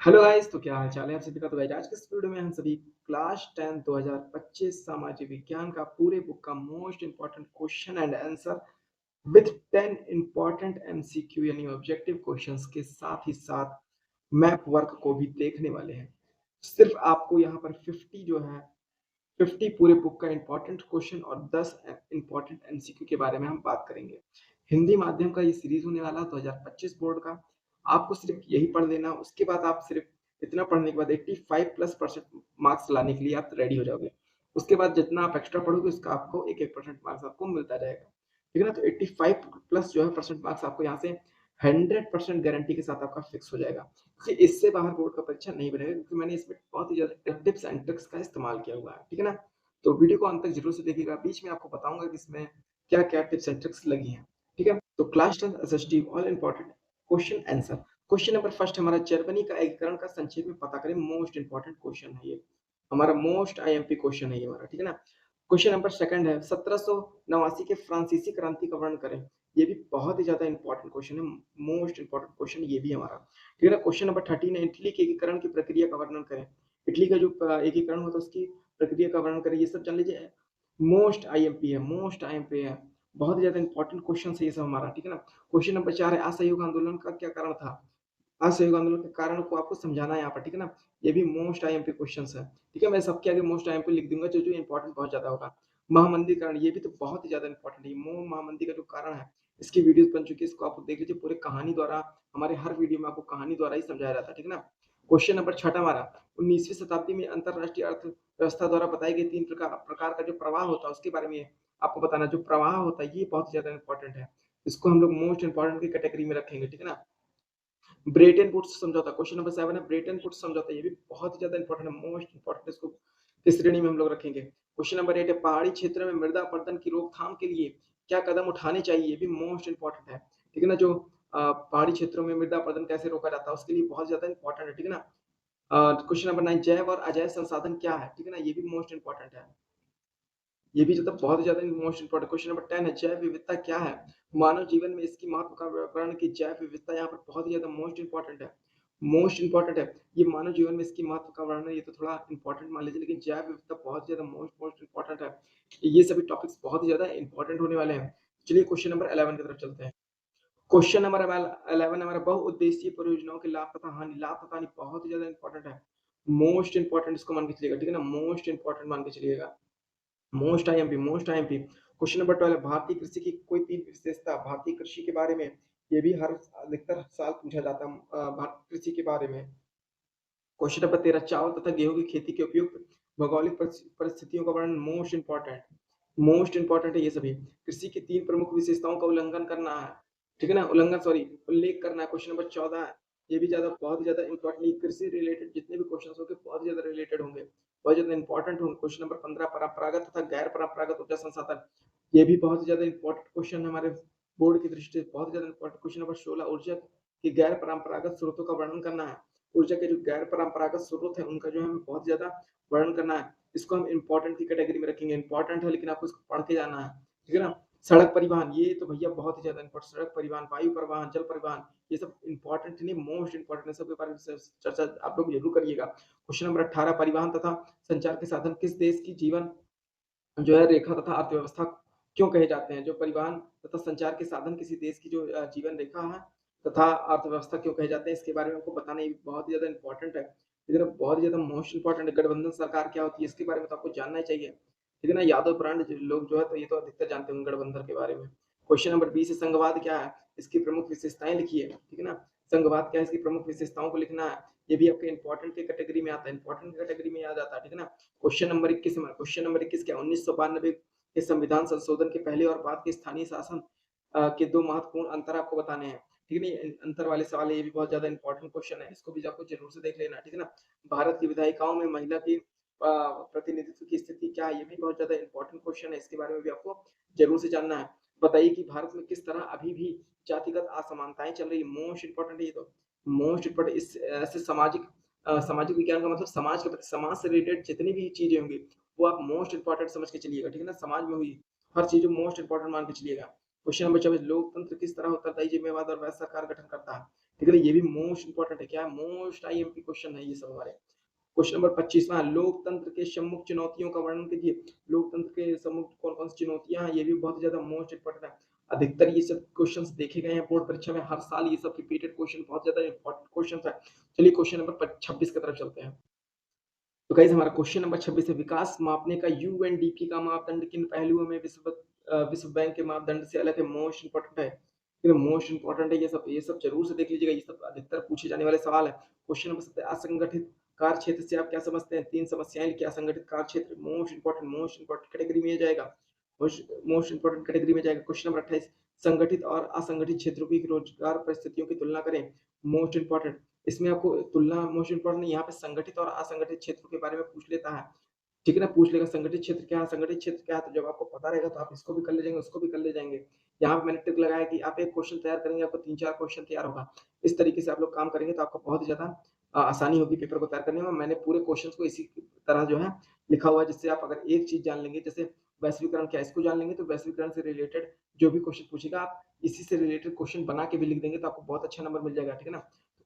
Hello guys, तो क्या हाल चाल है आप सभी का। तो गाइस आज के इस वीडियो में हम सभी क्लास 10 2025 सामाजिक विज्ञान का पूरे बुक का most important question and answer with 10 important MCQ यानी ऑब्जेक्टिव क्वेश्चंस के साथ ही साथ मैप वर्क को भी देखने वाले हैं। सिर्फ आपको यहाँ पर 50 जो है 50 पूरे बुक का इंपॉर्टेंट क्वेश्चन और 10 इंपॉर्टेंट एमसीक्यू के बारे में हम बात करेंगे। हिंदी माध्यम का ये सीरीज होने वाला 2025 बोर्ड का। आपको सिर्फ यही पढ़ लेना, उसके बाद आप सिर्फ इतना पढ़ने के बाद 85+% मार्क्स लाने के लिए आप रेडी हो जाओगे। उसके बाद जितना आप एक्स्ट्रा पढ़ोगे उसका आपको एक एक परसेंट मार्क्स आपको मिलता जाएगा, ठीक है ना। तो 85+ जो है परसेंट मार्क्स आपको यहाँ से 100% गारंटी के साथ आपका फिक्स हो जाएगा, क्योंकि इससे बाहर बोर्ड का परीक्षा नहीं बनेगा, क्योंकि मैंने इसमें बहुत ही ज्यादा टिप्स एंड ट्रिक्स का इस्तेमाल किया हुआ है, ठीक है ना। तो वीडियो को अंत तक जरूर से देखिएगा, बीच में आपको बताऊंगा कि इसमें क्या क्या टिप्स एंड ट्रिक्स लगी हैं, ठीक है। तो class 10 SST all important question answer. Question number first हमारा जर्मनी का एकीकरण का संक्षेप में पता करें। मोस्ट इंपॉर्टेंट क्वेश्चन है ये, हमारा मोस्ट आईएमपी क्वेश्चन है ये हमारा, ठीक है ना। क्वेश्चन नंबर सेकंड है 1789 के फ्रांसीसी क्रांति का वर्णन करें। ये भी बहुत ही ज्यादा इंपॉर्टेंट क्वेश्चन है, मोस्ट इंपॉर्टेंट क्वेश्चन ये भी हमारा, ठीक है ना। क्वेश्चन नंबर 13 है इटली के एकीकरण की प्रक्रिया का वर्णन करें। इटली का जो एकीकरण होता है उसकी प्रक्रिया का वर्णन करें। ये सब जान लीजिए, मोस्ट आईएमपी है, मोस्ट आईएमपी है, बहुत ही ज्यादा इंपॉर्टेंट क्वेश्चन है ये सब हमारा, ठीक है ना। क्वेश्चन नंबर 4 है असहयोग आंदोलन का क्या कारण था। असहयोग आंदोलन के कारण को आपको समझाना है यहाँ पर, ठीक है ना। ये भी मोस्ट आईएमपी क्वेश्चन है, ठीक है। मैं सबके आगे मोस्ट आईएमपी लिख दूंगा जो जो इंपॉर्टेंट बहुत ज्यादा होगा। महामंदी कारण, ये भी तो बहुत ही ज्यादा इंपॉर्टेंट है। महामंदी का जो कारण है इसकी वीडियोस बन चुकी है, इसको आप देख लीजिए, पूरे कहानी द्वारा, हमारे हर वीडियो में आपको कहानी द्वारा ही समझाया जाता है, ठीक है ना। क्वेश्चन नंबर 6 हमारा 19वीं शताब्दी में अंतरराष्ट्रीय अर्थव्यवस्था द्वारा बताई गई 3 प्रकार का जो प्रवाह होता है उसके बारे में आपको बताना। जो प्रवाह होता है ये बहुत ज्यादा इंपॉर्टेंट है, इसको हम लोग मोस्ट इंपॉर्टेंट की कैटेगरी में रखेंगे, ठीक है ना। ब्रेटन वुड्स समझौता, क्वेश्चन नंबर 7 है ब्रेटन वुड्स समझौता, ये भी बहुत ही ज्यादा इंपॉर्टेंट है, मोस्ट इंपॉर्टेंट, इसको किस श्रेणी में हम लोग रखेंगे। क्वेश्चन नंबर 8 है पहाड़ी क्षेत्र में मृदा अपरदन की रोकथाम के लिए क्या कदम उठाने चाहिए। ये भी मोस्ट इंपॉर्टेंट है, ठीक है ना। जो पहाड़ी क्षेत्रों में मृदा अपरदन कैसे रोका जाता है उसके लिए बहुत ज्यादा इंपॉर्टेंट है, ठीक है ना। क्वेश्चन नंबर 9 जैव और अजैव संसाधन क्या है, ठीक है ना, ये भी मोस्ट इंपॉर्टेंट है। ये भी मतलब बहुत ही ज्यादा मोस्ट इंपॉर्टेंट। क्वेश्चन नंबर 10 है जैव विविधता क्या है। मानव जीवन में इसकी महत्व का वर्णन की। जैव विविधता यहाँ पर बहुत ही ज्यादा मोस्ट इंपॉर्टेंट है, मोस्ट इंपॉर्टेंट है। ये मानव जीवन में इसकी महत्व का वर्णन, ये तो थोड़ा इंपॉर्टेंट मान लीजिए, लेकिन जैव विविधता बहुत ज्यादा मोस्ट मोस्ट इंपॉर्टेंट है। ये सभी टॉपिक्स बहुत ही ज्यादा इंपॉर्टेंट होने वाले हैं। चलिए क्वेश्चन नंबर 11 की तरफ चलते हैं। क्वेश्चन नंबर 11 हमारा बहुउद्देशीय परियोजनाओं के लाभ तथा हानि। लाभ तथा हानि बहुत ही ज्यादा इंपॉर्टेंट है, मोस्ट इंपॉर्टेंट, इसको मान के चलिएगा, ठीक है ना, मोस्ट इंपॉर्टेंट मान के चलिएगा, most IMP, most IMP. Question number 12 भारतीय कृषि की कोई 3 विशेषता। भारतीय कृषि के बारे में ये भी हर अधिकतर साल पूछा जाता है, भारतीय कृषि के बारे में। क्वेश्चन नंबर 13 चावल तथा गेहूं की खेती के उपयुक्त भौगोलिक परिस्थितियों का वर्णन। मोस्ट इंपॉर्टेंट, मोस्ट इंपॉर्टेंट है ये सभी। कृषि की 3 प्रमुख विशेषताओं का उल्लंघन करना है, ठीक है ना, उल्लंघन सॉरी उल्लेख करना है। क्वेश्चन नंबर 14 है, ये भी ज्यादा बहुत ही ज्यादा इंपॉर्टेंट, कृषि रिलेटेड जितने भी क्वेश्चन होंगे बहुत ज्यादा रिलेटेड होंगे, बहुत ज्यादा इंपॉर्टेंट होंगे। क्वेश्चन नंबर 15 परंपरागत तथा गैर परंपरागत ऊर्जा संसाधन, ये भी बहुत ज्यादा इंपॉर्टेंट क्वेश्चन है हमारे बोर्ड की दृष्टि से, बहुत ज्यादा इंपॉर्टेंट। क्वेश्चन नंबर 16 ऊर्जा की गैर परंपरागत स्रोतों का वर्णन करना है। ऊर्जा के जो गैर परंपरागत स्रोत है उनका जो है हमें बहुत ज्यादा वर्णन करना है। इसको हम इंपॉर्टेंट की कैटेगरी में रखेंगे, इंपॉर्टेंट है लेकिन आपको इसको पढ़ के जाना है, ठीक है ना। सड़क परिवहन, ये तो भैया बहुत ही ज्यादा इंपॉर्टेंट, सड़क परिवहन, वायु परिवहन, जल परिवहन, ये सब इंपॉर्टेंट नहीं मोस्ट इंपॉर्टेंट है, सबके बारे में चर्चा आप लोग जरूर करिएगा। क्वेश्चन नंबर 18 परिवहन तथा संचार के साधन किस देश की जीवन जो है रेखा तथा अर्थव्यवस्था क्यों कहे जाते हैं। जो परिवहन तथा संचार के साधन किसी देश की जो जीवन रेखा है तथा अर्थव्यवस्था क्यों कहे जाते हैं, इसके बारे में आपको बताना ये बहुत ही ज्यादा इंपॉर्टेंट है, इधर बहुत ही ज्यादा मोस्ट इंपॉर्टेंट है। गठबंधन सरकार क्या होती है इसके बारे में तो आपको जानना ही चाहिए, ठीक है ना। यादव ब्रांड लोग जो है तो ये तो अधिकतर जानते होंगे गठबंधन के बारे में। क्वेश्चन नंबर 20 है संघवाद क्या है, इसकी प्रमुख विशेषताएं लिखिए, ठीक है ना। संघवाद क्या है, इसकी प्रमुख विशेषताओं को लिखना है। ये भी आपके इंपॉर्टेंट की कैटेगरी में आता है, इंपॉर्टेंट कैटेगरी में याद आता है, ठीक है ना। क्वेश्चन नंबर 21 में, क्वेश्चन नंबर 21 क्या 1992 के संविधान संशोधन के पहले और बाद के स्थानीय शासन के 2 महत्वपूर्ण अंतर आपको बताने हैं, ठीक है ना। अंतर वाले सवाल है, ये भी बहुत ज्यादा इंपॉर्टेंट क्वेश्चन है, इसको भी आपको जरूर से देख लेना, ठीक है ना। भारत की विधायिकाओं में महिला की प्रतिनिधित्व की स्थिति क्या है, ये भी बहुत ज्यादा इंपॉर्टेंट क्वेश्चन है, इसके बारे में भी आपको जरूर से जानना है। बताइए कि भारत में किस तरह अभी भी जातिगत असमानताएं चल रही है, मोस्ट इंपॉर्टेंट है ये तो, मोस्ट इंपॉर्टेंट। इस ऐसे सामाजिक विज्ञान का मतलब समाज के, समाज से रिलेटेड जितनी भी चीजें होंगी वो आप मोस्ट इंपॉर्टेंट समझ के चलिएगा, ठीक है ना। समाज में हुई हर चीज मोस्ट इंपॉर्टेंट मान के चलिएगा। क्वेश्चन नंबर 24 लोकतंत्र किस तरह उत्तरदायी, जिम्मेवार और वैध सरकार गठन करता है? ठीक है ना, ये भी मोस्ट इंपॉर्टेंट है। क्या है? मोस्ट आईएमपी क्वेश्चन है ये सब हमारे। क्वेश्चन नंबर 25वां, लोकतंत्र के सम्मुख चुनौतियों का वर्णन कीजिए। लोकतंत्र के सम्मुख कौन-कौन सी चुनौतियाँ हैं? ये भी बहुत ज़्यादा मोस्ट इम्पोर्टेंट है। अधिकतर ये सब क्वेश्चंस देखे गए हैं बोर्ड परीक्षा में, हर साल ये सब रिपीटेड क्वेश्चन बहुत ज़्यादा इम्पोर्टेंट क्वेश्चंस है। चलिए क्वेश्चन नंबर 26 की तरफ चलते हैं। तो गाइस हमारा क्वेश्चन नंबर 26 है, विकास मापने का यूएनडीपी का मापदंड किन पहलुओं में विश्व बैंक के मापदंड से अलग है? मोस्ट इंपोर्टेंट है। ये मोस्ट इंपोर्टेंट है, ये सब जरूर से देख लीजिएगा, ये सब अधिकतर पूछे जाने वाले सवाल है। क्वेश्चन नंबर 7, असंगठित कार्य क्षेत्र से आप क्या समझते हैं? 3 समस्याएं लिखिए। असंगठित कार्य क्षेत्र मोस्ट इंपोर्टेंट कैटेगरी में जाएगा। मोस्ट इंपोर्टेंट कैटेगरी में जाएगा। क्वेश्चन नंबर 28, संगठित और असंगठित क्षेत्रों की रोजगार परिस्थितियों की तुलना करें। मोस्ट इंपोर्टेंट, इसमें आपको तुलना मोस्ट इंपोर्टेंट नहीं, यहाँ पे संगठित और असंगठित क्षेत्रों के बारे में पूछ लेता है। ठीक है ना, पूछ लेगा संगठित क्षेत्र क्या है, असंगठित क्षेत्र क्या है, तो जब आपको पता रहेगा तो आप इसको भी कर ले जाएंगे, उसको भी कर ले जाएंगे। यहाँ पे मैंने ट्रिक लगाया कि आप एक क्वेश्चन तैयार करेंगे, आपको 3-4 क्वेश्चन तैयार होगा। इस तरीके से आप लोग काम करेंगे तो आपको बहुत ही ज्यादा आसानी होगी पेपर को तैयार करने में। मैंने पूरे क्वेश्चन को इसी तरह जो है लिखा हुआ है, जिससे आप अगर एक चीज जान लेंगे, जैसे वैश्वीकरण क्या है, इसको जान लेंगे तो वैश्वीकरण से रिलेटेड जो भी क्वेश्चन पूछेगा, आप इसी से रिलेटेड क्वेश्चन बना के भी लिख देंगे तो आपको बहुत अच्छा नंबर मिल जाएगा। ठीक है ना,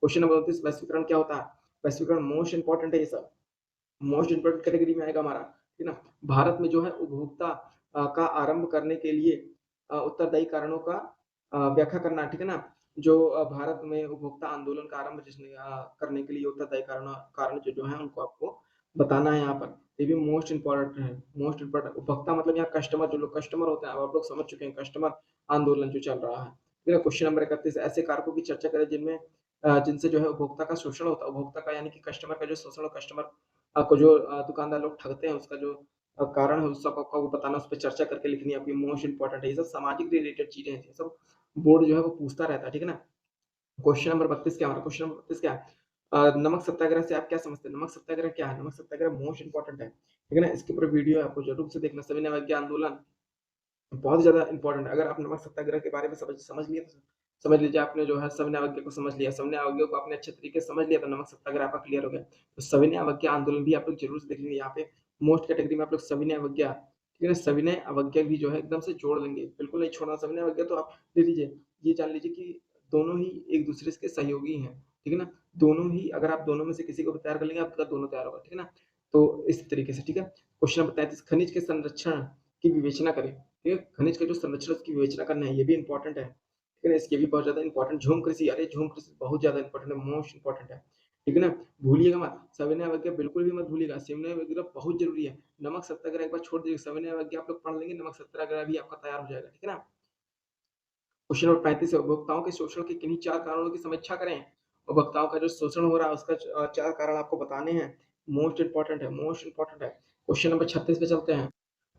क्वेश्चन नंबर 29, वैश्वीकरण क्या होता है? वैश्वीकरण मोस्ट इंपोर्टेंट है, ये सब मोस्ट इंपोर्टेंट कैटेगरी में आएगा हमारा। ठीक है ना, भारत में जो है उपभोक्ता का आरंभ करने के लिए उत्तरदायी कारणों का व्याख्या करना। ठीक है ना, जो भारत में उपभोक्ता आंदोलन का आरंभ जिसने करने के लिए उत्तरदायी कारण कारण जो है उनको आपको बताना है यहाँ पर। ये भी मोस्ट इंपॉर्टेंट है। मोस्ट इंपॉर्टेंट उपभोक्ता मतलब यहाँ कस्टमर, जो लोग कस्टमर होते हैं, अब आप लोग समझ चुके हैं कस्टमर आंदोलन जो चल रहा है। ठीक है, क्वेश्चन नंबर 31, ऐसे कारकों की चर्चा करें जिनमें जिनसे जो है उपभोक्ता का शोषण होता है। उपभोक्ता का यानी कि कस्टमर का जो शोषण हो, कस्टमर आपको जो दुकानदार लोग ठगते हैं उसका जो कारण है, उस सब आपको बताना, उस पे चर्चा करके लिखनी है आपकी। मोस्ट इंपोर्टेंट है, ये सब सामाजिक रिलेटेड चीजें हैं, ये सब बोर्ड जो है वो पूछता रहता है। ठीक है ना, क्वेश्चन नंबर 32 क्या हमारा, क्वेश्चन नंबर 32 क्या है? नमक सत्याग्रह से आप क्या समझते हैं? नमक सत्याग्रह क्या है? नमक सत्याग्रह मोस्ट इंपोर्टेंट है। ठीक है ना, इसके ऊपर वीडियो है, आपको जरूर से देखना। सविनय अवज्ञा आंदोलन बहुत ज़्यादा इम्पोर्टेंट है। अगर आप नमक सत्याग्रह के बारे में समझ समझ लिए तो समझ लीजिए आपने जो है सविनय अवज्ञा को समझ लिया। सविनय अवज्ञा को आपने अच्छे तरीके से समझ लिया तो नमक सत्याग्रह आपका क्लियर हो गया। तो सविनय अवज्ञा आंदोलन भी आप लोग जरूर से देख लेंगे। यहाँ पे मोस्ट कैटेगरी में आप लोग सविनय अवज्ञा, ठीक है ना, सविनय अवज्ञा भी जो है एकदम से जोड़ लेंगे, बिल्कुल नहीं छोड़ना। सविनय अवज्ञा तो आप ले लीजिए, ये जान लीजिए कि दोनों ही एक दूसरे के सहयोगी हैं। ठीक है ना, दोनों ही, अगर आप दोनों में से किसी को भी तैयार कर लेंगे आपका दोनों तैयार होगा। ठीक है ना, तो इस तरीके से। ठीक है, क्वेश्चन नंबर 33, खनिज के संरक्षण की विवेचना करें। ठीक है, खनिज का जो संरक्षण उसकी विवेचना करना है, ये भी इंपॉर्टेंट है। ठीक है ना, इसके भी बहुत ज्यादा इंपॉर्टेंट। झूम कृषि, अरे झूम कृषि बहुत ज्यादा इंपॉर्टेंट है, मोस्ट इंपॉर्टेंट है। ठीक है ना, भूलिएगा मत, सविनय अवज्ञा बिल्कुल भी मत भूलिएगा, सविनय अवज्ञा बहुत जरूरी है। नमक सत्याग्रह एक बार छोड़ दीजिए, सविनय अवज्ञा आप लोग पढ़ लेंगे, नमक सत्याग्रह भी आपका तैयार हो जाएगा। ठीक है ना, क्वेश्चन नंबर 35 है, उपभोक्ताओं के शोषण के किन्हीं 4 कारणों की समीक्षा करें। उपभोक्ताओं का जो शोषण हो रहा है उसका 4 कारण आपको बताने हैं। मोस्ट इंपॉर्टेंट है, मोस्ट इंपॉर्टेंट है। क्वेश्चन नंबर 36 पे चलते हैं।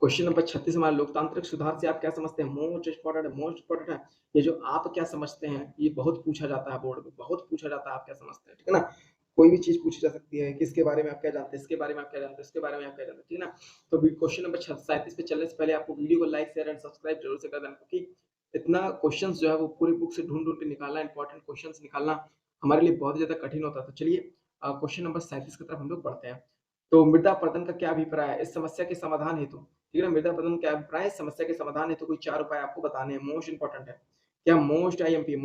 क्वेश्चन नंबर 36 हमारा, लोकतांत्रिक सुधार से आप क्या समझते हैं? मोस्ट इंपॉर्टेंट है, मोस्ट इंपॉर्टेंट है। ये जो आप क्या समझते हैं, ये बहुत पूछा जाता है बोर्ड में, बहुत पूछा जाता है, आप क्या समझते हैं? ठीक है ना, कोई भी चीज पूछी जा सकती है, किसके बारे में आप क्या जानते हैं, इसके बारे में आप क्या जानते हैं, इसके बारे में आप क्या जानते हैं। ठीक है ना, तो क्वेश्चन नंबर 37 पे चलने से पहले आपको वीडियो को लाइक शेयर एंड सब्सक्राइब जरूर से कर देना, क्योंकि इतना क्वेश्चंस जो है वो पूरी बुक से ढूंढ-ढूंढ के निकालना, इंपॉर्टेंट क्वेश्चंस निकालना हमारे लिए बहुत ज़्यादा कठिन होता है। तो चलिए क्वेश्चन नंबर 37 की तरफ हम लोग बढ़ते हैं। तो मृदा अपरदन का क्या अभिप्राय है? इस समस्या के समाधान हेतु, ठीक है ना, मृदा अपरदन क्या अभिप्राय है? इस समस्या के समाधान हेतु कोई 4 उपाय आपको बताने हैं, मोस्ट इंपोर्टेंट है। क्या? मोस्ट आईएमपी,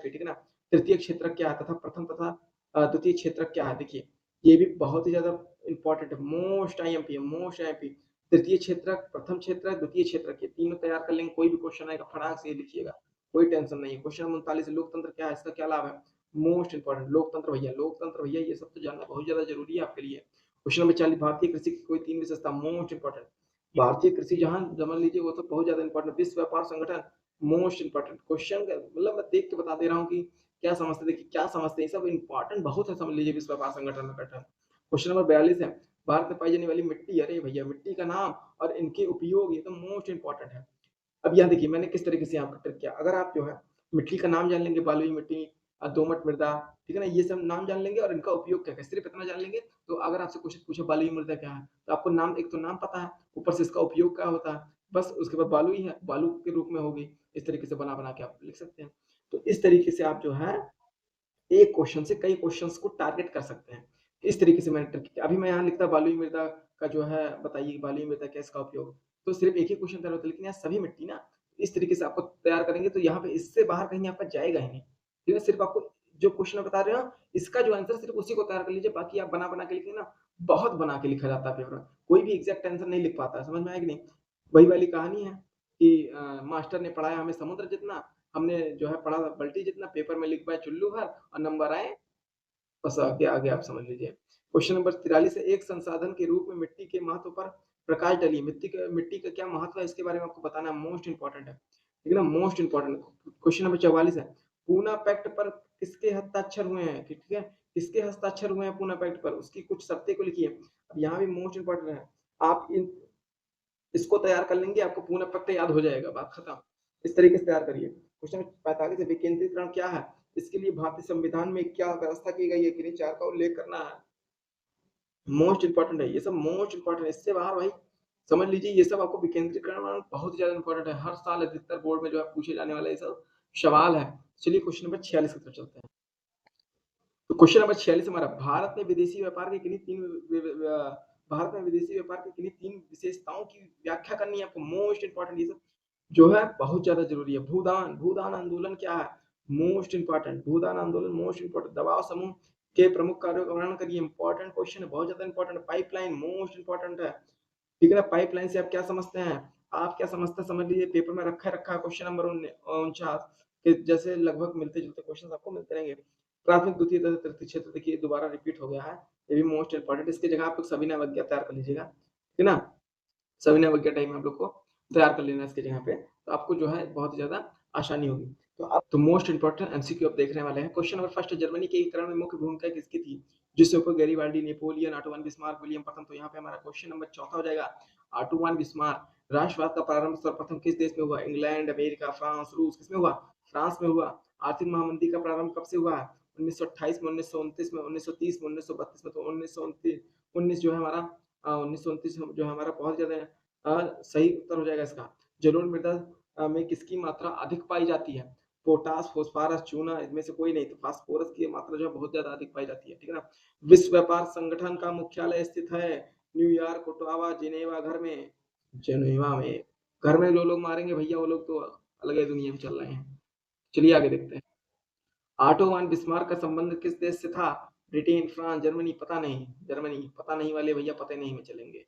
ठीक है ना। तृतीय क्षेत्रक क्या है तथा प्रथम तथा द्वितीय क्षेत्रक क्या है? देखिए, ये भी बहुत ही ज़्यादा इंपॉर्टेंट है, मोस्ट आईएमपी है, मोस्ट आईएमपी। तृतीय क्षेत्रक, प्रथम क्षेत्रक, द्वितीय क्षेत्रक, ये तीनों तैयार कर लेंगे, कोई भी क्वेश्चन आएगा फटाक से ये लिखिएगा, कोई टेंशन नहीं है। क्वेश्चन नंबर 39, लोकतंत्र क्या है? इसका क्या लाभ है? मोस्ट इंपोर्टेंट, लोकतंत्र भैया ये सब तो जानना बहुत ज्यादा जरूरी है आपके लिए। क्वेश्चन नंबर 40, भारतीय कृषि की कोई 3 विशेषता, मोस्ट इंपोर्टेंट। भारतीय कृषि जहां समझ लीजिए वो तो बहुत ज्यादा इंपॉर्टेंट। विश्व व्यापार संगठन, मोस्ट इंपोर्टेंट क्वेश्चन, मतलब मैं देख के बता दे रहा हूँ कि क्या समझते, देखिए क्या समझते हैं, सब इंपॉर्टेंट बहुत है, समझ लीजिए विश्व व्यापार संगठन में पैटर्न। क्वेश्चन नंबर 42 है, भारत में पाई जाने वाली मिट्टी, अरे भैया मिट्टी का नाम और इनके उपयोग, ये तो मोस्ट इंपॉर्टेंट है। अब यहाँ देखिए मैंने किस तरीके से यहाँ पर ट्रिक किया, अगर आप जो है मिट्टी का नाम जान लेंगे, बलुई मिट्टी, दोमट मृदा, ठीक है ना, ये सब नाम जान लेंगे और इनका उपयोग क्या है, सिर्फ इतना जान लेंगे, तो अगर आपसे कुछ पूछे बलुई मृदा क्या है, तो आपको नाम, एक तो नाम पता है, ऊपर से इसका उपयोग क्या होता है, बस उसके बाद बालू ही है, बालू के रूप में होगी, इस तरीके से बना बना के आप लिख सकते हैं। तो इस तरीके से आप जो है एक क्वेश्चन से कई क्वेश्चंस को टारगेट कर सकते हैं। इस तरीके से मैंने ट्रिक किया। अभी मैं यहाँ लिखता बालुई मृदा का जो है बताइए, बालुई मृदा क्या, इसका उपयोग, तो सिर्फ एक ही क्वेश्चन तैयार होता है, लेकिन यहाँ सभी मिट्टी ना, इस तरीके से आपको तैयार करेंगे तो यहाँ पे इससे बाहर कहीं आपका जाएगा ही नहीं। ठीक है? सिर्फ़ आपको जो क्वेश्चन मैं बता रहे हो, इसका जो आंसर सिर्फ़ उसी को तैयार कर लीजिए, बाकी आप बना-बना के लिखिए ना, बहुत बना के लिखा जाता है पेपर में। कोई भी एग्ज़ैक्ट आंसर नहीं लिख पाता है, समझ में आया कि नहीं? वही वाली कहानी है कि मास्टर ने पढ़ाया हमें समुद्र जितना, हमने जो है पढ़ा बाल्टी जितना, पेपर में लिख पाए चुल्लू भर और नंबर आए बस आगे आप समझ लीजिए। क्वेश्चन नंबर 43 है, एक संसाधन के रूप में मिट्टी के महत्व पर प्रकाश डालिए। मिट्टी का क्या महत्व है इसके बारे में आपको बताना मोस्ट इम्पोर्टेंट है। ठीक है ना? Most important. क्वेश्चन नंबर 44 है, पूना पैक्ट पर किसके हस्ताक्षर हुए हैं? ठीक है? किसके हस्ताक्षर हुए हैं पूना पैक्ट पर? उसकी कुछ शर्तें को लिखिए। अब यहाँ भी मोस्ट इम्पोर्टेंट है। आप इन इसको तैयार कर लेंगे, आपको पूना पैक्ट याद हो जाएगा, बात खत्म। इस तरीके से तैयार करिए। क्वेश्चन 45 है, विकेंद्रीकरण क्या है? इसके लिए भारतीय संविधान में क्या व्यवस्था की गई है? किन्हीं 4 का उल्लेख करना है। मोस्ट इम्पोर्टेंट है, ये सब मोस्ट इम्पोर्टेंट है। इससे बाहर भाई समझ लीजिए ये सब आपको विकेंद्रीकरण बहुत ज्यादा इम्पोर्टेंट है। हर साल अधिकतर बोर्ड में जो है पूछे जाने वाले ये सब सवाल है। चलिए क्वेश्चन नंबर 46 की तरफ चलते हैं। तो क्वेश्चन नंबर 46 हमारा, भारत में विदेशी व्यापार के किन्हीं भारत में विदेशी व्यापार की किन्हीं 3 विशेषताओं की व्याख्या करनी है आपको। मोस्ट इम्पोर्टेंट ये सब जो है बहुत ज्यादा जरूरी है। भूदान भूदान आंदोलन क्या है? Most important. भूदान आंदोलन मोस्ट इम्पोर्टेंट। दबाव समूह के प्रमुख कार्यों का वर्णन करिए। इंपॉर्टेंट क्वेश्चन है, बहुत ज्यादा इंपॉर्टेंट। पाइपलाइन मोस्ट इम्पोर्टेंट है। ठीक है ना? पाइपलाइन से आप क्या समझते हैं? आप क्या समझते हैं समझ लीजिए, पेपर में रखा है क्वेश्चन नंबर 49 के जैसे लगभग मिलते जुलते क्वेश्चन आपको मिलते रहेंगे। प्राथमिक द्वितीय तृतीय क्षेत्र देखिए दोबारा रिपीट हो गया है, ये भी मोस्ट इंपॉर्टेंट। इसकी जगह आप लोग सविनय अवज्ञा तैयार कर लीजिएगा। ठीक है ना? सविनय अवज्ञा टाइम में आप लोग को तैयार कर लेना इसकी जगह पे, तो आपको जो है बहुत ज्यादा आसानी होगी। तो मोस्ट इंपॉर्टेंट एमसीक्यू आप देखने वाले हैं। क्वेश्चन नंबर फर्स्ट, जर्मनी के एकीकरण में मुख्य भूमिका किसकी थी? जिससे ऊपर Garibaldi, Napoleon, auto von Bismarck, William प्रथम। तो यहाँ पे हमारा क्वेश्चन नंबर चौथा हो जाएगा ऑटो वन बिस्मार्क। राष्ट्रवाद का प्रारंभ सर्वप्रथम किस देश में हुआ? इंग्लैंड, अमेरिका, फ्रांस, रूस। किसमें हुआ? फ्रांस में हुआ। आर्थिक महामंदी का प्रारंभ कब से हुआ है? 1928 में, 1929 में, 1930 में, 1932 में। तो 1919 जो है हमारा 1929 जो है हमारा बहुत ज्यादा सही उत्तर हो जाएगा इसका। जलोढ़ मृदा में किसकी मात्रा अधिक पाई जाती है? पोटास, फोस्फोरस, चूना, इनमें से कोई नहीं। तो फास्फोरस की मात्रा जो है बहुत ज्यादा अधिक पाई जाती है। ठीक है ना? विश्व व्यापार संगठन का मुख्यालय स्थित है न्यूयॉर्क, ओटावा, जिनेवा। घर में जिनेवा में। घर में जो लोग मारेंगे भैया वो लोग तो अलग ही दुनिया में चल रहे हैं। चलिए आगे देखते हैं। ऑटो वन बिस्मार्क का संबंध किस देश से था? Britain, France, Germany. पता नहीं। जर्मनी। पता नहीं वाले भैया पता नहीं में चलेंगे।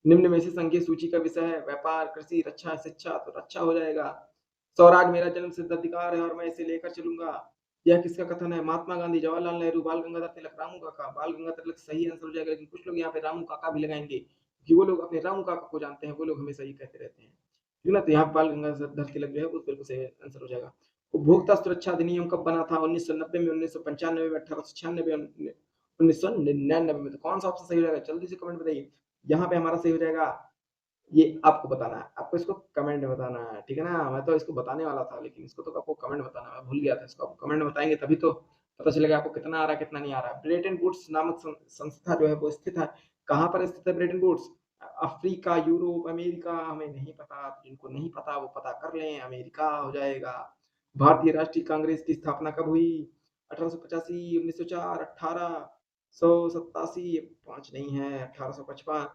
निम्न में से संघीय सूची का विषय है व्यापार, कृषि, रक्षा, शिक्षा। तो रक्षा हो जाएगा। स्वराज मेरा जन्म सिद्ध अधिकार है और मैं इसे लेकर चलूंगा। यह किसका कथन है? महात्मा गांधी, जवाहरलाल नेहरू, बाल गंगाधर तिलक, रामू काका। बाल गंगाधर तिलक सही आंसर हो जाएगा, लेकिन कुछ लोग यहाँ पे रामू काका भी लगाएंगे कि वो लोग अपने रामू काका को जानते हैं, वो लोग हमेशा ये कहते रहते हैं। ठीक है ना? तो यहाँ बाल गंगाधर तिलक जो है वो बिल्कुल सही आंसर हो जाएगा। उपभोक्ता सुरक्षा अधिनियम कब बना था? 1990 में, 1995 में, 1896 में, 1999 में। तो कौन सा ऑप्शन सही हो जाएगा? जल्दी से कमेंट बताइए। यहाँ पे हमारा सही हो जाएगा, ये आपको बताना है, आपको इसको कमेंट में बताना है। ठीक है ना? मैं तो इसको बताने वाला था लेकिन इसको तो आपको कमेंट में बताना है, मैं भूल गया था। इसको आपको कमेंट में बताएंगे तभी तो पता चलेगा आपको कितना आ रहा है कितना नहीं आ रहा है। ब्रेटन वुड्स नामक संस्था जो है वो स्थित है कहाँ पर? स्थित है Bretton Woods? Africa, Europe, America. हमें नहीं पता, जिनको नहीं पता वो पता कर लें, अमेरिका हो जाएगा। भारतीय राष्ट्रीय कांग्रेस की स्थापना कब हुई? 1885, 1904, 1887। 5 नहीं है, 1855,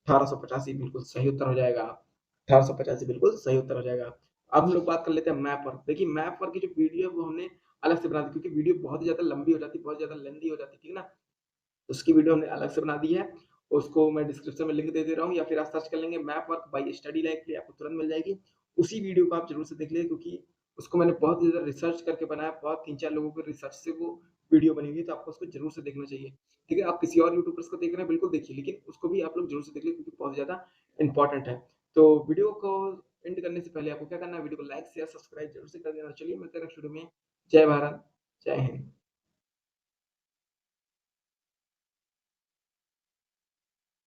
1885 बिल्कुल सही उत्तर हो जाएगा। 1885 बिल्कुल सही उत्तर हो जाएगा। अब हम लोग बात कर लेते हैं मैप पर। देखिए मैप पर की जो वीडियो है वो हमने अलग से बना दी, क्योंकि वीडियो बहुत ज्यादा लंबी हो जाती है, बहुत ज्यादा लेंदी हो जाती है। ठीक है ना? उसकी वीडियो हमने अलग से बना दी है, उसको मैं डिस्क्रिप्शन में लिंक दे दे रहा हूँ, या फिर आप सर्च कर लेंगे map work by study like पे, आपको तुरंत मिल जाएगी। उसी वीडियो को आप जरूर से देख लीजिए, क्योंकि उसको मैंने बहुत ज्यादा रिसर्च करके बनाया, बहुत 3-4 लोगों के रिसर्च से वो वीडियो बनी हुई है, तो आपको उसको जरूर से देखना चाहिए। ठीक है? आप किसी और यूट्यूबर्स को देख रहे हैं बिल्कुल देखिए, लेकिन उसको भी आप लोग जरूर से देख लीजिए, क्योंकि बहुत ज्यादा इंपॉर्टेंट है। तो वीडियो को एंड करने से पहले आपको क्या करना है? वीडियो को लाइक शेयर सब्सक्राइब जरूर से कर देना। चलिए मिलते हैं नेक्स्ट वीडियो में। जय भारत, जय हिंद।